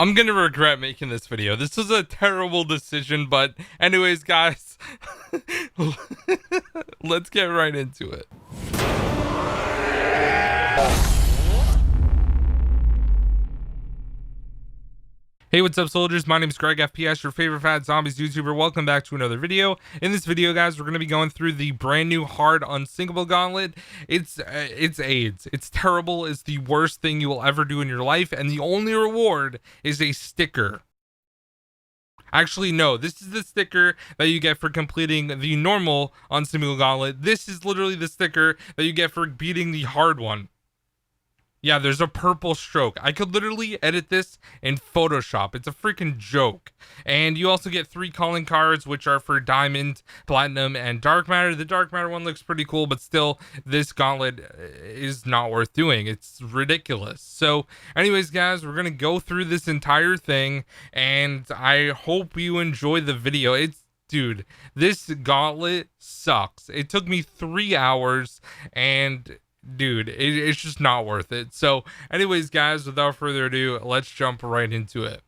I'm gonna regret making this video. This was a terrible decision, but anyways, guys, let's get right into it. Hey, what's up, soldiers? My name is GregFPS, your favorite fat zombies YouTuber. Welcome back to another video. In this video, guys, we're going to be going through the brand new hard Unsinkable Gauntlet. It's AIDS. It's terrible. It's the worst thing you will ever do in your life, and the only reward is a sticker. Actually, no, this is the sticker that you get for completing the normal Unsinkable Gauntlet. This is literally the sticker that you get for beating the hard one. Yeah, there's a purple stroke. I could literally edit this in Photoshop. It's a freaking joke. And you also get 3 calling cards, which are for Diamond, Platinum, and Dark Matter. The Dark Matter one looks pretty cool, but still, this gauntlet is not worth doing. It's ridiculous. So, anyways, guys, we're going to go through this entire thing, and I hope you enjoy the video. Dude, this gauntlet sucks. It took me 3 hours, and dude, it's just not worth it. So anyways, guys, without further ado, let's jump right into it.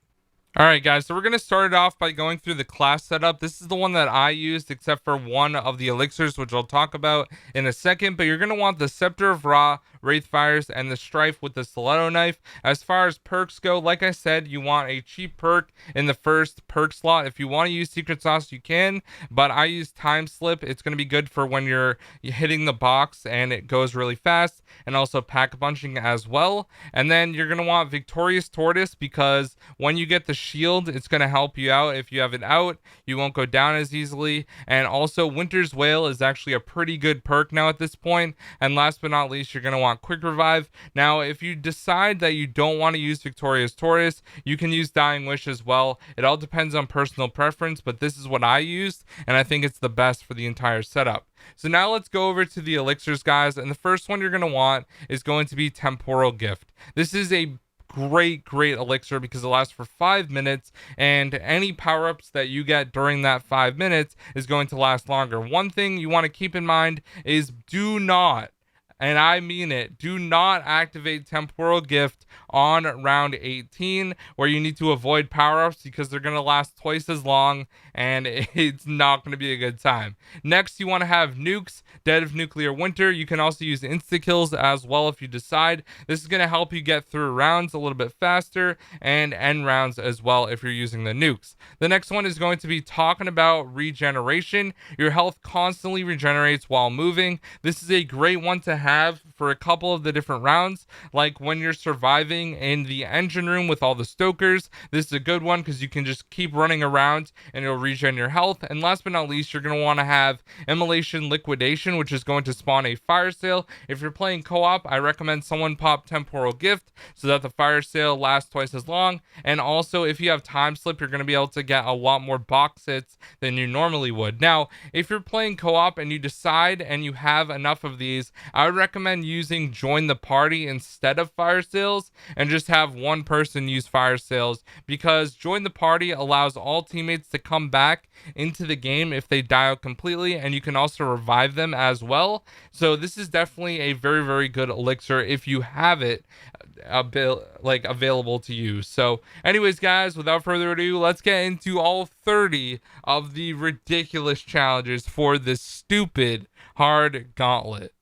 All right, guys, so we're going to start it off by going through the class setup. This is the one that I used, except for one of the elixirs, which I'll talk about in a second. But you're going to want the Scepter of Ra, Wraithfires, and the Strife with the Stiletto Knife. As far as perks go, like I said, you want a cheap perk in the first perk slot. If you want to use Secret Sauce, you can, but I use Time Slip. It's going to be good for when you're hitting the box and it goes really fast, and also pack punching as well. And then you're going to want Victorious Tortoise, because when you get the shield, it's going to help you out. If you have it out, you won't go down as easily. And also Winter's Wail is actually a pretty good perk now at this point. And last but not least, you're going to want Quick Revive. Now, if you decide that you don't want to use Victorious Tortoise, you can use Dying Wish as well. It all depends on personal preference, but this is what I used, and I think it's the best for the entire setup. So now let's go over to the elixirs, guys, and the first one you're going to want is going to be Temporal Gift. This is a great elixir because it lasts for 5 minutes, and any power-ups that you get during that 5 minutes is going to last longer. One thing you want to keep in mind is do not, and I mean it, do not activate Temporal Gift on round 18, where you need to avoid power-ups because they're going to last twice as long, and it's not going to be a good time. Next, you want to have Nukes, Dead of Nuclear Winter. You can also use insta-kills as well if you decide. This is going to help you get through rounds a little bit faster and end rounds as well if you're using the nukes. The next one is going to be talking about regeneration. Your health constantly regenerates while moving. This is a great one to have for a couple of the different rounds, like when you're surviving in the engine room with all the stokers. This is a good one because you can just keep running around and it'll regen your health. And last but not least, you're going to want to have Immolation Liquidation, which is going to spawn a fire sale. If you're playing co-op, I recommend someone pop Temporal Gift so that the fire sale lasts twice as long. And also, if you have Time Slip, you're going to be able to get a lot more box hits than you normally would. Now, if you're playing co-op and you decide and you have enough of these, I would recommend using Join the Party instead of fire sales, and just have one person use fire sales, because Join the Party allows all teammates to come back into the game if they die out completely, and you can also revive them as well. So this is definitely a very good elixir if you have it available to you. So anyways, guys, without further ado, let's get into all 30 of the ridiculous challenges for this stupid hard gauntlet.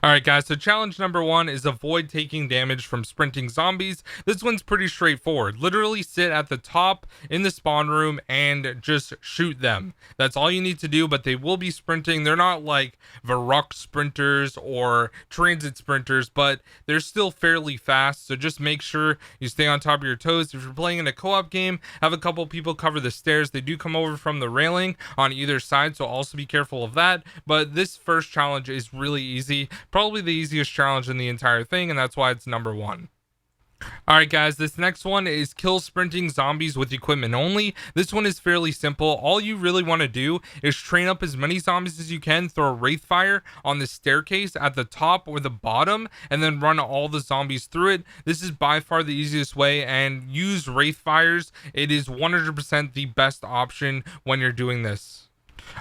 Alright, guys, so challenge number 1 is avoid taking damage from sprinting zombies. This one's pretty straightforward. Literally sit at the top in the spawn room and just shoot them. That's all you need to do, but they will be sprinting. They're not like Varrock sprinters or transit sprinters, but they're still fairly fast, so just make sure you stay on top of your toes. If you're playing in a co-op game, have a couple people cover the stairs. They do come over from the railing on either side, so also be careful of that. But this first challenge is really easy. Probably the easiest challenge in the entire thing, and that's why it's number 1. Alright, guys, this next one is kill sprinting zombies with equipment only. This one is fairly simple. All you really want to do is train up as many zombies as you can, throw a Wraithfire on the staircase at the top or the bottom, and then run all the zombies through it. This is by far the easiest way, and use Wraithfires. It is 100% the best option when you're doing this.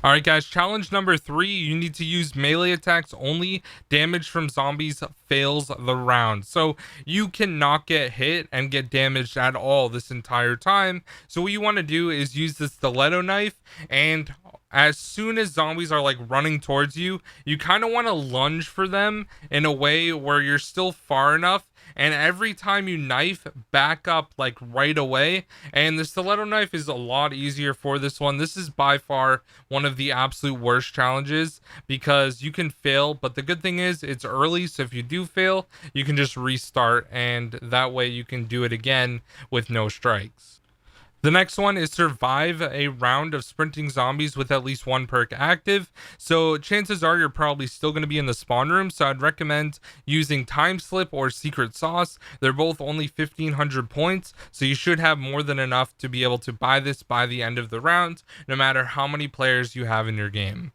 All right, guys, challenge number 3, you need to use melee attacks only. Damage from zombies fails the round. So you cannot get hit and get damaged at all this entire time. So what you want to do is use the stiletto knife, and as soon as zombies are like running towards you, you kind of want to lunge for them in a way where you're still far enough, and every time you knife, back up like right away. And the stiletto knife is a lot easier for this one. This is by far one of the absolute worst challenges because you can fail, but the good thing is it's early, so if you do fail, you can just restart, and that way you can do it again with no strikes. The next one is survive a round of sprinting zombies with at least one perk active. So chances are you're probably still going to be in the spawn room. So I'd recommend using Time Slip or Secret Sauce. They're both only 1500 points. So you should have more than enough to be able to buy this by the end of the round, no matter how many players you have in your game.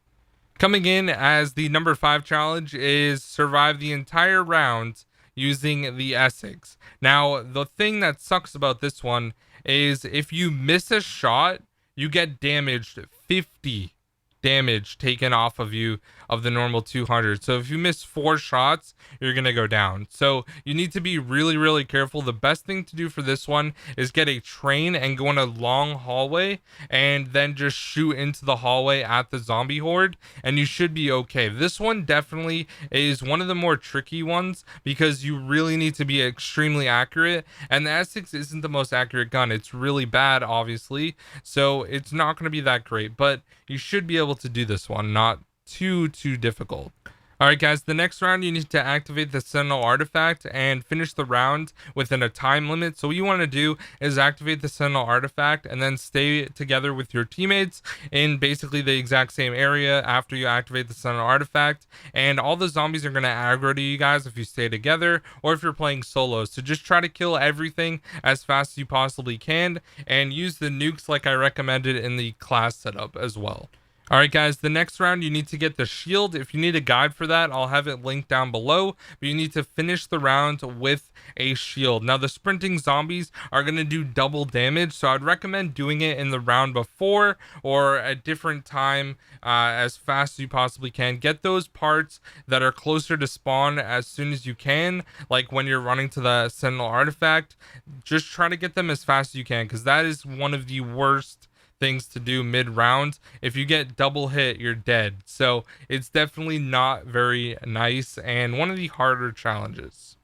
Coming in as the number 5 challenge is survive the entire round using the Essex. Now, the thing that sucks about this one is if you miss a shot, you get damaged 50 damage taken off of you of the normal 200. So if you miss 4 shots, you're gonna go down. So you need to be really careful. The best thing to do for this one is get a train and go in a long hallway and then just shoot into the hallway at the zombie horde, and you should be okay. This one definitely is one of the more tricky ones because you really need to be extremely accurate, and the S6 isn't the most accurate gun. It's really bad, obviously, so it's not going to be that great, but you should be able to do this one, not too difficult. All right, guys, the next round you need to activate the Sentinel artifact and finish the round within a time limit. So what you want to do is activate the Sentinel artifact and then stay together with your teammates in basically the exact same area after you activate the Sentinel artifact. And all the zombies are going to aggro to you guys if you stay together or if you're playing solo. So just try to kill everything as fast as you possibly can and use the nukes like I recommended in the class setup as well. All right, guys, the next round you need to get the shield. If you need a guide for that, I'll have it linked down below, but you need to finish the round with a shield. Now, the sprinting zombies are going to do double damage, so I'd recommend doing it in the round before or a different time as fast as you possibly can. Get those parts that are closer to spawn as soon as you can, like when you're running to the Sentinel artifact. Just try to get them as fast as you can, because that is one of the worst things to do mid-round. If you get double hit, you're dead. So it's definitely not very nice and one of the harder challenges.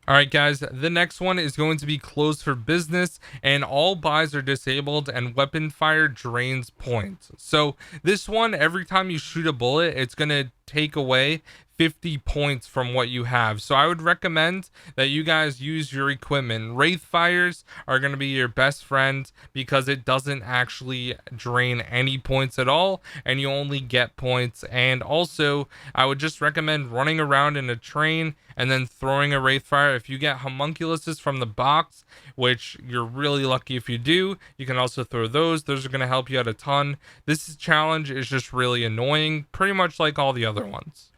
All right, guys, the next one is going to be closed for business, and all buys are disabled and weapon fire drains points. So this one, every time you shoot a bullet, it's going to take away 50 points from what you have. So I would recommend that you guys use your equipment. Wraith fires are going to be your best friend because it doesn't actually drain any points at all and you only get points. And also I would just recommend running around in a train and then throwing a wraith fire. If you get homunculuses from the box, which you're really lucky if you do, you can also throw those. Those are going to help you out a ton. This challenge is just really annoying, pretty much like all the other ones.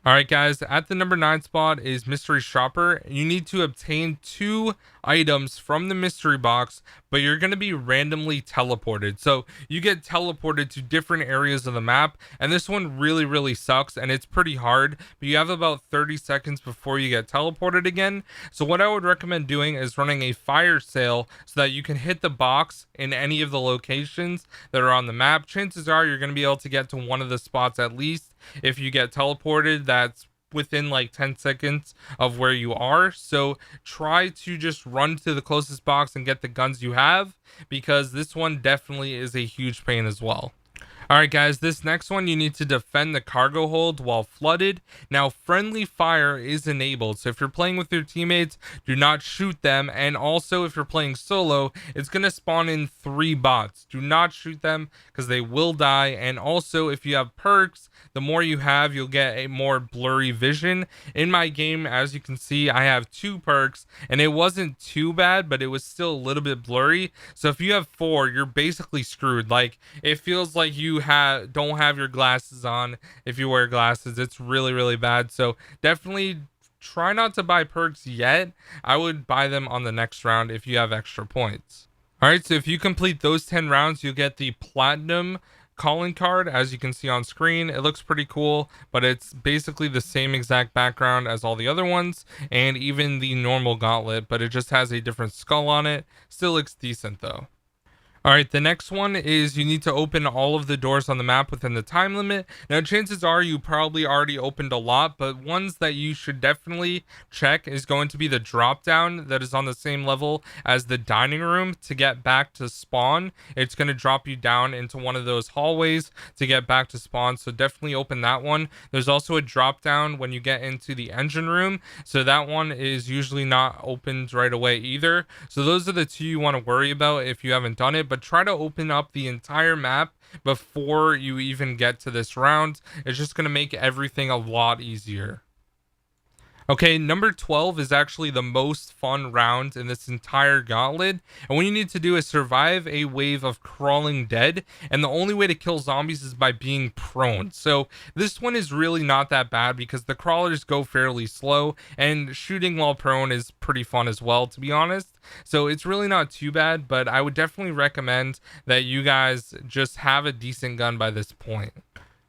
All right, guys, at the number 9 spot is Mystery Shopper. You need to obtain 2 items from the mystery box, but you're going to be randomly teleported. So you get teleported to different areas of the map, and this one really sucks, and it's pretty hard, but you have about 30 seconds before you get teleported again. So what I would recommend doing is running a fire sale so that you can hit the box in any of the locations that are on the map. Chances are you're going to be able to get to one of the spots at least if you get teleported that's within like 10 seconds of where you are. So try to just run to the closest box and get the guns you have, because this one definitely is a huge pain as well. All right, guys, this next one, you need to defend the cargo hold while flooded. Now, friendly fire is enabled, so if you're playing with your teammates, do not shoot them. And also, if you're playing solo, it's going to spawn in 3 bots. Do not shoot them because they will die. And also, if you have perks, the more you have, you'll get a more blurry vision. In my game, as you can see, I have 2 perks, and it wasn't too bad, but it was still a little bit blurry. So if you have 4, you're basically screwed. Like, it feels like you don't have your glasses on. If you wear glasses, it's really bad. So definitely try not to buy perks yet. I would buy them on the next round if you have extra points. All right, so if you complete those 10 rounds, you'll get the platinum calling card, as you can see on screen. It looks pretty cool, but it's basically the same exact background as all the other ones, and even the normal Gauntlet, but it just has a different skull on it. Still looks decent though. All right, the next one is you need to open all of the doors on the map within the time limit. Now, chances are you probably already opened a lot, but ones that you should definitely check is going to be the drop down that is on the same level as the dining room to get back to spawn. It's going to drop you down into one of those hallways to get back to spawn, so definitely open that one. There's also a drop down when you get into the engine room, so that one is usually not opened right away either. So those are the two you want to worry about if you haven't done it, but try to open up the entire map before you even get to this round. It's just going to make everything a lot easier. Okay, number 12 is actually the most fun round in this entire gauntlet. And what you need to do is survive a wave of crawling dead. And the only way to kill zombies is by being prone. So this one is really not that bad because the crawlers go fairly slow. And shooting while prone is pretty fun as well, to be honest. So it's really not too bad, but I would definitely recommend that you guys just have a decent gun by this point.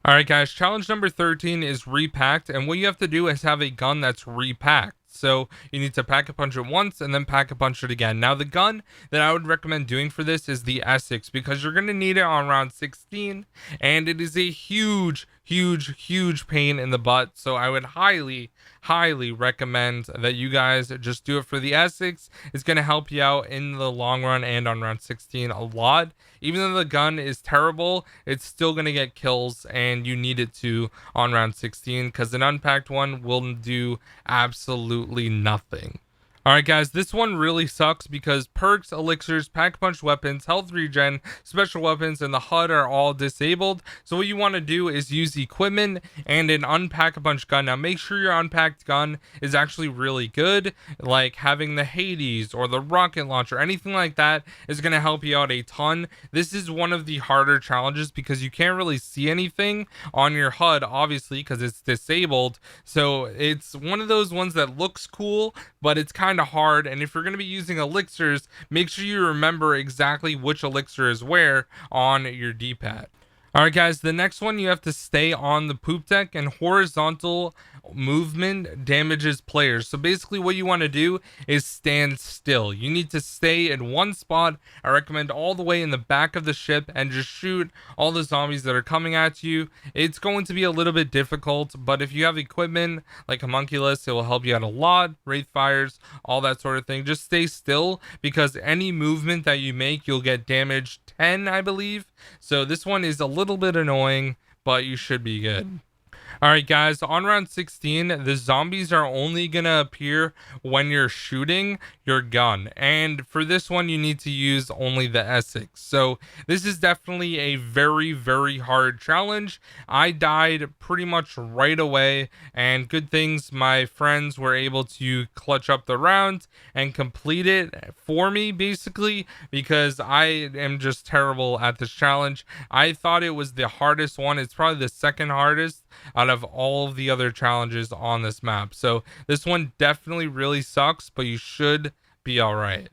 Alright guys, challenge number 13 is repacked, and what you have to do is have a gun that's repacked. So you need to pack a punch it once and then pack a punch it again. Now the gun that I would recommend doing for this is the Essex, because you're going to need it on round 16, and it is a huge pain in the butt. So I would highly recommend that you guys just do it for the Essex. It's going to help you out in the long run and on round 16 a lot. Even though the gun is terrible, it's still going to get kills, and you need it to on round 16 because an unpacked one will do absolutely nothing. Alright guys, this one really sucks because perks, elixirs, pack-punch weapons, health regen, special weapons, and the HUD are all disabled. So what you want to do is use equipment and an unpack-a-punch gun. Now make sure your unpacked gun is actually really good, like having the Hades or the rocket launcher, anything like that is going to help you out a ton. This is one of the harder challenges because you can't really see anything on your HUD, obviously, because it's disabled. So it's one of those ones that looks cool, but it's kind of hard. And if you're going to be using elixirs, make sure you remember exactly which elixir is where on your D-pad. Alright guys, the next one, you have to stay on the poop deck, and horizontal movement damages players. So basically what you want to do is stand still. You need to stay in one spot. I recommend all the way in the back of the ship and just shoot all the zombies that are coming at you. It's going to be a little bit difficult, but if you have equipment like homunculus, it will help you out a lot. Wraith fires, all that sort of thing. Just stay still because any movement that you make, you'll get damage 10, I believe. So this one is a little bit annoying, but you should be good. Alright guys, on round 16, the zombies are only going to appear when you're shooting your gun. And for this one, you need to use only the Essex. So this is definitely a very hard challenge. I died pretty much right away, and good things my friends were able to clutch up the round and complete it for me, basically, because I am just terrible at this challenge. I thought it was the hardest one. It's probably the second hardest out of all of the other challenges on this map. So this one definitely really sucks, but you should be all right.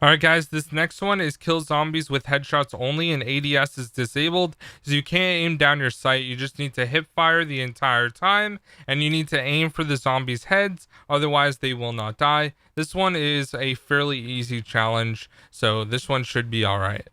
Alright guys, this next one is kill zombies with headshots only, and ADS is disabled, so you can't aim down your sight. You just need to hip fire the entire time, and you need to aim for the zombies' heads, otherwise they will not die. This one is a fairly easy challenge, so this one should be alright.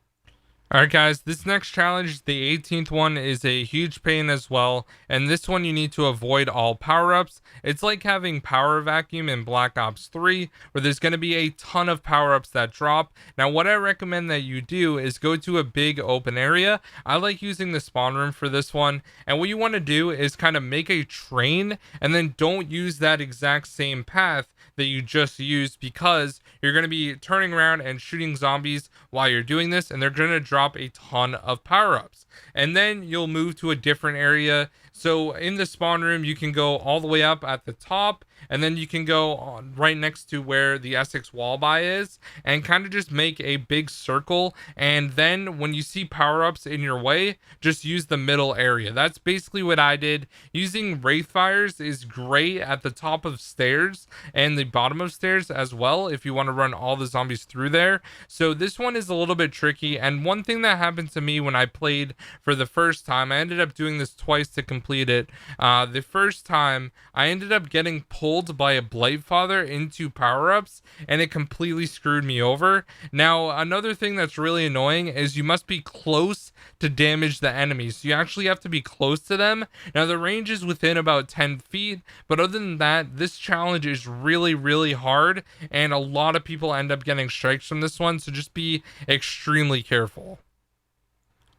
Alright guys, this next challenge, the 18th one, is a huge pain as well, and this one you need to avoid all power-ups. It's like having power vacuum in Black Ops 3, where there's going to be a ton of power-ups that drop. Now what I recommend that you do is go to a big open area. I like using the spawn room for this one, and what you want to do is kind of make a train, and then don't use that exact same path that you just used, because you're going to be turning around and shooting zombies while you're doing this, and they're going to drop a ton of power-ups. And then you'll move to a different area. So in the spawn room, you can go all the way up at the top, and then you can go on right next to where the Essex wall buy is and kind of just make a big circle, and then when you see power-ups in your way, just use the middle area. That's basically what I did. Using Wraith Fires is great at the top of stairs and the bottom of stairs as well if you want to run all the zombies through there. So this one is a little bit tricky, and one thing that happened to me when I played for the first time, I ended up doing this twice to complete it. The first time I ended up getting pulled by a Blightfather into power-ups, and it completely screwed me over. Now another thing that's really annoying is you must be close to damage the enemies. So you actually have to be close to them. Now the range is within about 10 feet, but other than that, this challenge is really hard, and a lot of people end up getting strikes from this one, so just be extremely careful.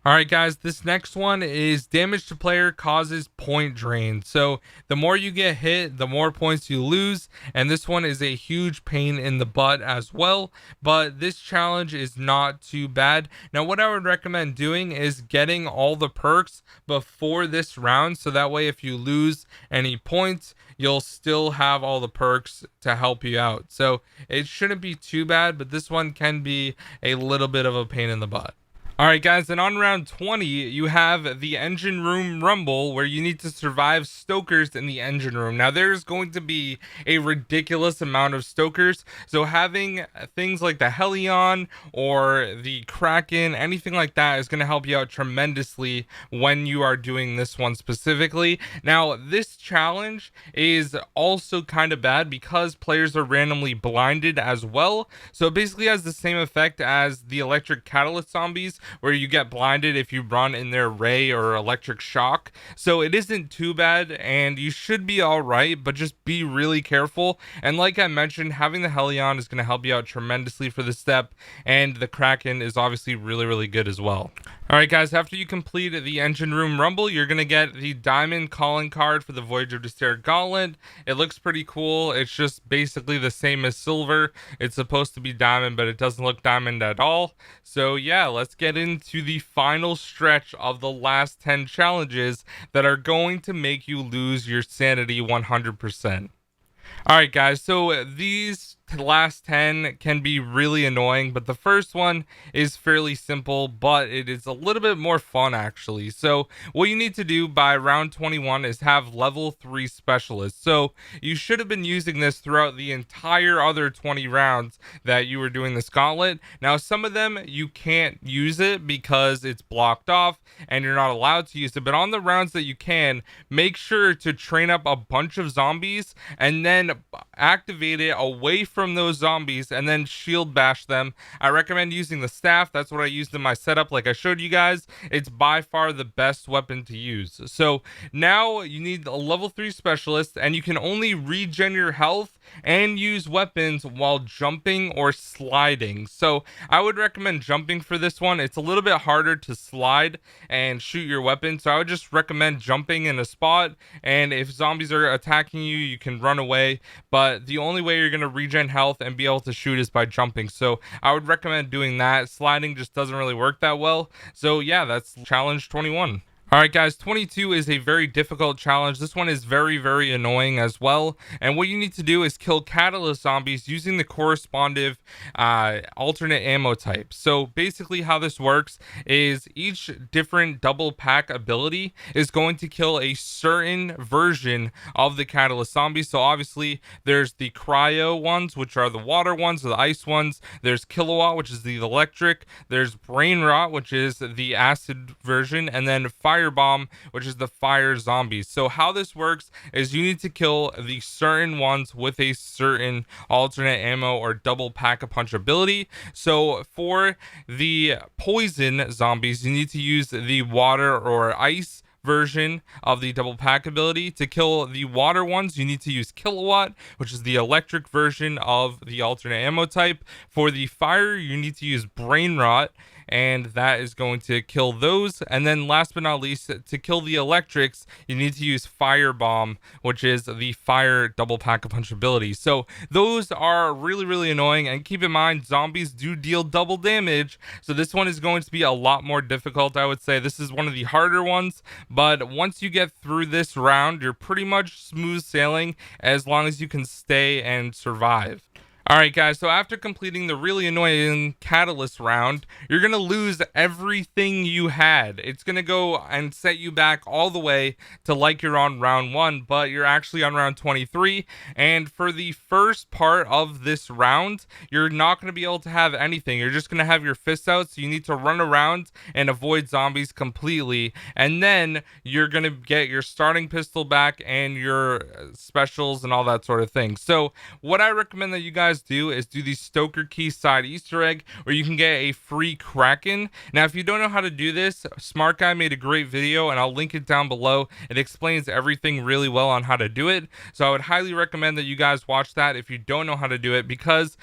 Alright guys, this next one is damage to player causes point drain. So the more you get hit, the more points you lose, and this one is a huge pain in the butt as well, but this challenge is not too bad. Now what I would recommend doing is getting all the perks before this round, so that way if you lose any points, you'll still have all the perks to help you out. So it shouldn't be too bad, but this one can be a little bit of a pain in the butt. Alright guys, and on round 20, you have the engine room rumble, where you need to survive stokers in the engine room. Now there's going to be a ridiculous amount of stokers, so having things like the Helion or the Kraken, anything like that, is going to help you out tremendously when you are doing this one specifically. Now this challenge is also kind of bad because players are randomly blinded as well, so it basically has the same effect as the electric catalyst zombies, where you get blinded if you run in their ray or electric shock. So it isn't too bad, and you should be all right, but just be really careful. And like I mentioned, having the Helion is going to help you out tremendously for this step, and the Kraken is obviously really good as well. Alright guys, after you complete the engine room rumble, you're going to get the diamond calling card for the Voyage of Despair Gauntlet. It looks pretty cool. It's just basically the same as silver. It's supposed to be diamond, but it doesn't look diamond at all. So yeah, let's get into the final stretch of the last 10 challenges that are going to make you lose your sanity 100%. Alright guys, so these last 10 can be really annoying, but the first one is fairly simple, but it is a little bit more fun actually. So what you need to do by round 21 is have level 3 specialists. So you should have been using this throughout the entire other 20 rounds that you were doing this gauntlet. Now some of them you can't use it because it's blocked off and you're not allowed to use it, but on the rounds that you can, make sure to train up a bunch of zombies and then activate it away from those zombies and then shield bash them. I recommend using the staff. That's what I used in my setup like I showed you guys. It's by far the best weapon to use. So now you need a level 3 specialist, and you can only regen your health and use weapons while jumping or sliding. So I would recommend jumping for this one. It's a little bit harder to slide and shoot your weapon, so I would just recommend jumping in a spot, and if zombies are attacking you, you can run away, but the only way you're going to regen health and be able to shoot is by jumping. So I would recommend doing that. Sliding just doesn't really work that well. So yeah, that's challenge 21. Alright guys, 22 is a very difficult challenge. This one is very annoying as well. And what you need to do is kill catalyst zombies using the corresponding alternate ammo type. So basically how this works is each different double pack ability is going to kill a certain version of the catalyst zombies. So obviously there's the cryo ones, which are the water ones or the ice ones. There's kilowatt, which is the electric. There's brain rot, which is the acid version. And then firebomb, which is the fire zombies. So how this works is you need to kill the certain ones with a certain alternate ammo or double pack a punch ability. So for the poison zombies, you need to use the water or ice version of the double pack ability. To kill the water ones, you need to use kilowatt, which is the electric version of the alternate ammo type. For the fire, you need to use brain rot. and that is going to kill those. And then last but not least, to kill the electrics, you need to use Fire Bomb, which is the fire double pack-a-punch ability. So those are really annoying, and keep in mind, zombies do deal double damage, so this one is going to be a lot more difficult. I would say this is one of the harder ones, but once you get through this round, you're pretty much smooth sailing as long as you can stay and survive. Alright guys, so after completing the really annoying catalyst round, you're going to lose everything you had. It's going to go and set you back all the way to like you're on round 1, but you're actually on round 23. And for the first part of this round, you're not going to be able to have anything. You're just going to have your fists out, so you need to run around and avoid zombies completely. And then you're going to get your starting pistol back and your specials and all that sort of thing. So what I recommend that you guys do is do the Stoker Key side Easter egg, where you can get a free Kraken. Now, if you don't know how to do this, Smart Guy made a great video, and I'll link it down below. It explains everything really well on how to do it. So I would highly recommend that you guys watch that if you don't know how to do it, because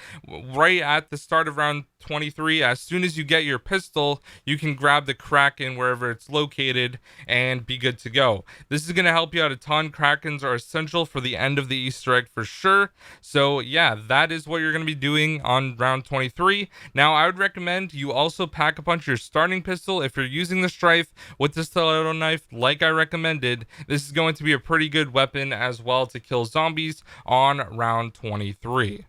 right at the start of round 23, as soon as you get your pistol, you can grab the Kraken wherever it's located and be good to go. This is going to help you out a ton. Krakens are essential for the end of the Easter egg for sure. So yeah, that is what you're going to be doing on round 23. Now, I would recommend you also pack-a-punch your starting pistol if you're using the Strife with the stiletto knife like I recommended. This is going to be a pretty good weapon as well to kill zombies on round 23.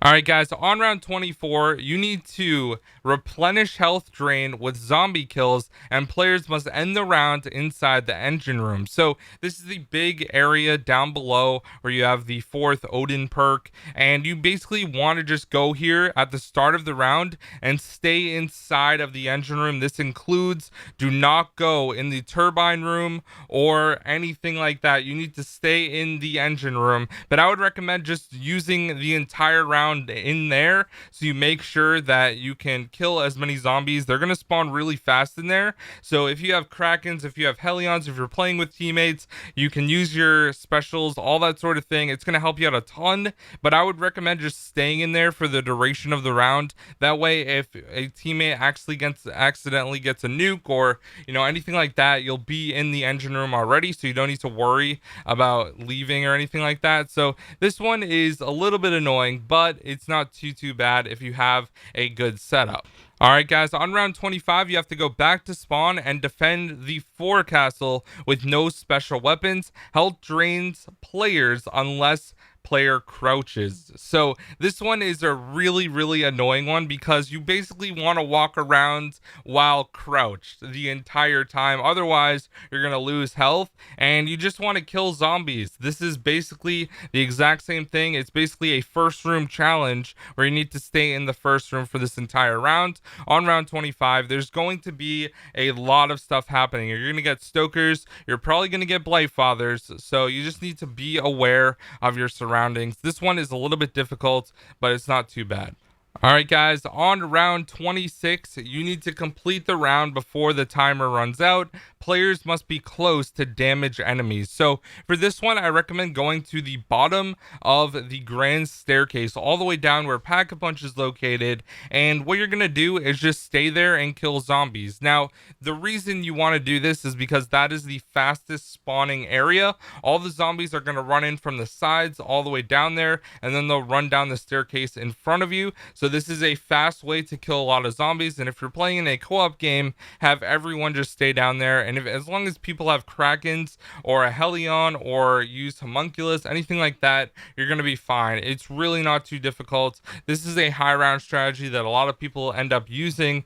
Alright guys, so on round 24, you need to replenish health drain with zombie kills, and players must end the round inside the engine room. So this is the big area down below where you have the 4th Odin perk, and you basically want to just go here at the start of the round and stay inside of the engine room. This includes, do not go in the turbine room or anything like that. You need to stay in the engine room, but I would recommend just using the entire round in there, so you make sure that you can kill as many zombies. They're going to spawn really fast in there, so if you have Krakens, if you have Hellions, if you're playing with teammates, you can use your specials, all that sort of thing. It's going to help you out a ton, but I would recommend just staying in there for the duration of the round. That way, if a teammate accidentally gets a nuke or anything like that, you'll be in the engine room already, so you don't need to worry about leaving or anything like that. So this one is a little bit annoying, but it's not too bad if you have a good setup. Alright guys, on round 25, you have to go back to spawn and defend the forecastle with no special weapons. Health drains players unless player crouches. So this one is a really annoying one, because you basically want to walk around while crouched the entire time. Otherwise, you're going to lose health, and you just want to kill zombies. This is basically the exact same thing. It's basically a first room challenge where you need to stay in the first room for this entire round. On round 25, there's going to be a lot of stuff happening. You're going to get Stokers. You're probably going to get Blight Fathers. So you just need to be aware of your surroundings. This one is a little bit difficult, but it's not too bad. Alright guys, on round 26, you need to complete the round before the timer runs out. Players must be close to damage enemies. So for this one, I recommend going to the bottom of the grand staircase, all the way down where Pack-a-Punch is located, and what you're going to do is just stay there and kill zombies. Now, the reason you want to do this is because that is the fastest spawning area. All the zombies are going to run in from the sides all the way down there, and then they'll run down the staircase in front of you. So this is a fast way to kill a lot of zombies, and if you're playing in a co-op game, have everyone just stay down there, and as long as people have Krakens or a Hellion or use Homunculus, anything like that, you're going to be fine. It's really not too difficult. This is a high round strategy that a lot of people end up using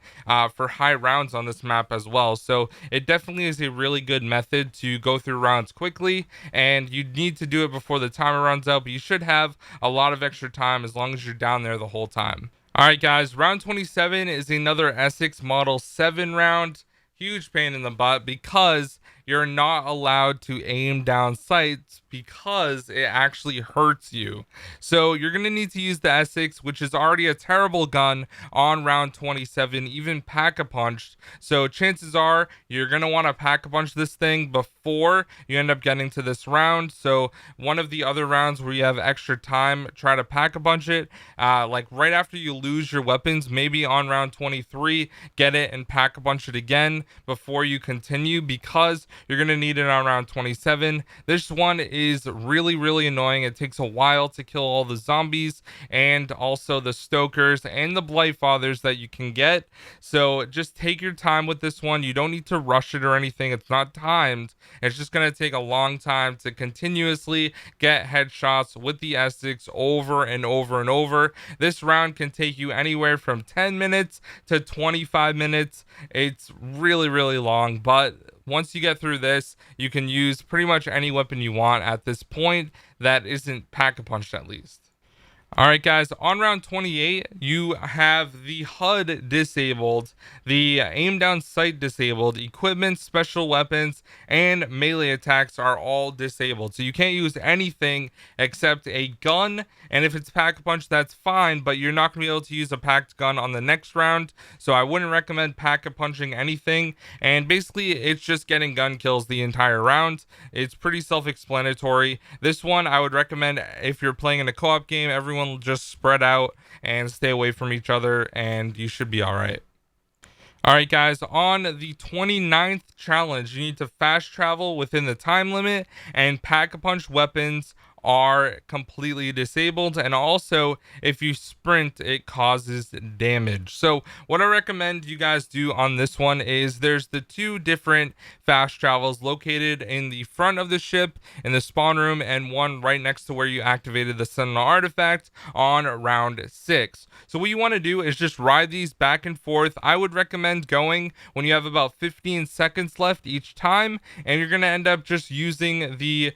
for high rounds on this map as well, so it definitely is a really good method to go through rounds quickly, and you need to do it before the timer runs out, but you should have a lot of extra time as long as you're down there the whole time. Alright guys, round 27 is another Essex Model 7 round. Huge pain in the butt, because you're not allowed to aim down sights because it actually hurts you. So you're going to need to use the S6, which is already a terrible gun on round 27, even pack-a-punched. So chances are you're going to want to pack-a-punch this thing before you end up getting to this round. So one of the other rounds where you have extra time, try to pack-a-punch it. Like right after you lose your weapons, maybe on round 23, get it and pack-a-punch it again before you continue, because you're going to need it on round 27. This one is really annoying. It takes a while to kill all the zombies and also the stokers and the blight fathers that you can get. So just take your time with this one. You don't need to rush it or anything. It's not timed. It's just going to take a long time to continuously get headshots with the S6 over and over and over. This round can take you anywhere from 10 minutes to 25 minutes. It's really long, but once you get through this, you can use pretty much any weapon you want at this point that isn't pack-a-punched at least. Alright guys, on round 28, you have the HUD disabled, the aim down sight disabled, equipment, special weapons, and melee attacks are all disabled. So you can't use anything except a gun, and if it's pack-a-punch, that's fine, but you're not going to be able to use a packed gun on the next round, so I wouldn't recommend pack-a-punching anything, and basically it's just getting gun kills the entire round. It's pretty self-explanatory. This one I would recommend if you're playing in a co-op game. Everyone will just spread out and stay away from each other and you should be all right. All right guys, on the 29th challenge, you need to fast travel within the time limit, and pack-a-punch weapons are completely disabled, and also if you sprint it causes damage. So what I recommend you guys do on this one is there's the two different fast travels located in the front of the ship in the spawn room, and one right next to where you activated the Sentinel artifact on round 6. So what you want to do is just ride these back and forth. I would recommend going when you have about 15 seconds left each time, and you're going to end up just using the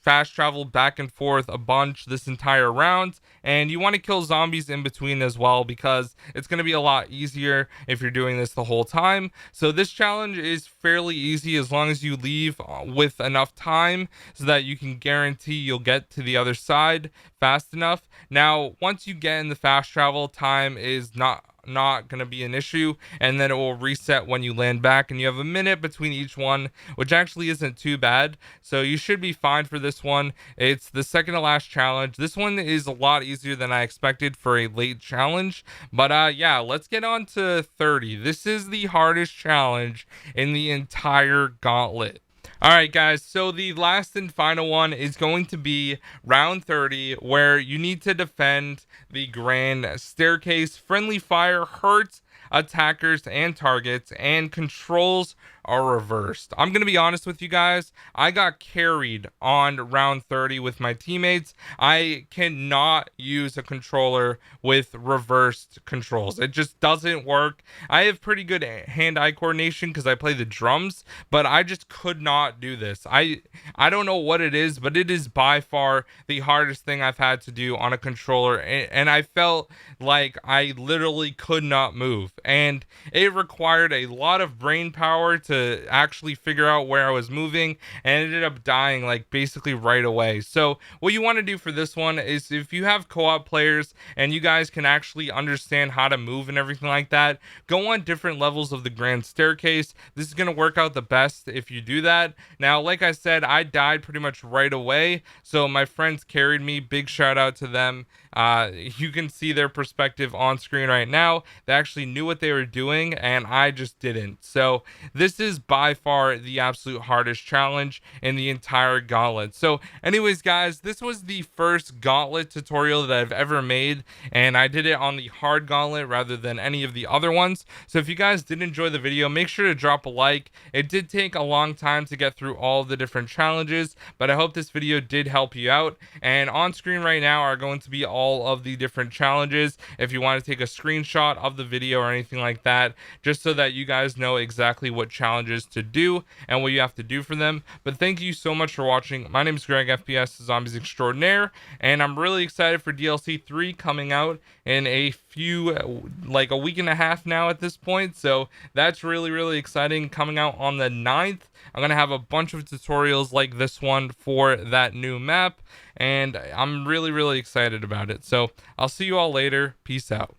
fast travel back and forth a bunch this entire round, and you want to kill zombies in between as well, because it's going to be a lot easier if you're doing this the whole time. So this challenge is fairly easy as long as you leave with enough time so that you can guarantee you'll get to the other side fast enough. Now once you get in the fast travel, time is not going to be an issue, and then it will reset when you land back, and you have a minute between each one, which actually isn't too bad, so you should be fine for this one. It's the second to last challenge. This one is a lot easier than I expected for a late challenge, but yeah, let's get on to 30. This is the hardest challenge in the entire gauntlet. Alright guys, so the last and final one is going to be round 30, where you need to defend the grand staircase. Friendly fire hurts attackers and targets, and controls are reversed. I'm gonna be honest with you guys, I got carried on round 30 with my teammates. I cannot use a controller with reversed controls. It just doesn't work. I have pretty good hand-eye coordination because I play the drums, but I just could not do this. I don't know what it is, but it is by far the hardest thing I've had to do on a controller, and I felt like I literally could not move, and it required a lot of brain power to actually figure out where I was moving, and ended up dying like basically right away. So what you want to do for this one is, if you have co-op players and you guys can actually understand how to move and everything like that, go on different levels of the grand staircase. This is going to work out the best if you do that. Now, like I said, I died pretty much right away, so my friends carried me. Big shout out to them. You can see their perspective on screen right now. They actually knew what they were doing, and I just didn't. So this is by far the absolute hardest challenge in the entire gauntlet. So anyways guys, this was the first gauntlet tutorial that I've ever made, and I did it on the hard gauntlet rather than any of the other ones. So if you guys did enjoy the video, make sure to drop a like. It did take a long time to get through all of the different challenges, but I hope this video did help you out. And on screen right now are going to be all of the different challenges if you want to take a screenshot of the video or anything like that, just so that you guys know exactly what challenge challenges to do and what you have to do for them. But thank you so much for watching. My name is GregFPS, Zombies Extraordinaire, and I'm really excited for DLC 3 coming out in a few, like a week and a half now at this point. So that's really exciting, coming out on the 9th. I'm going to have a bunch of tutorials like this one for that new map, and I'm really excited about it. So I'll see you all later. Peace out.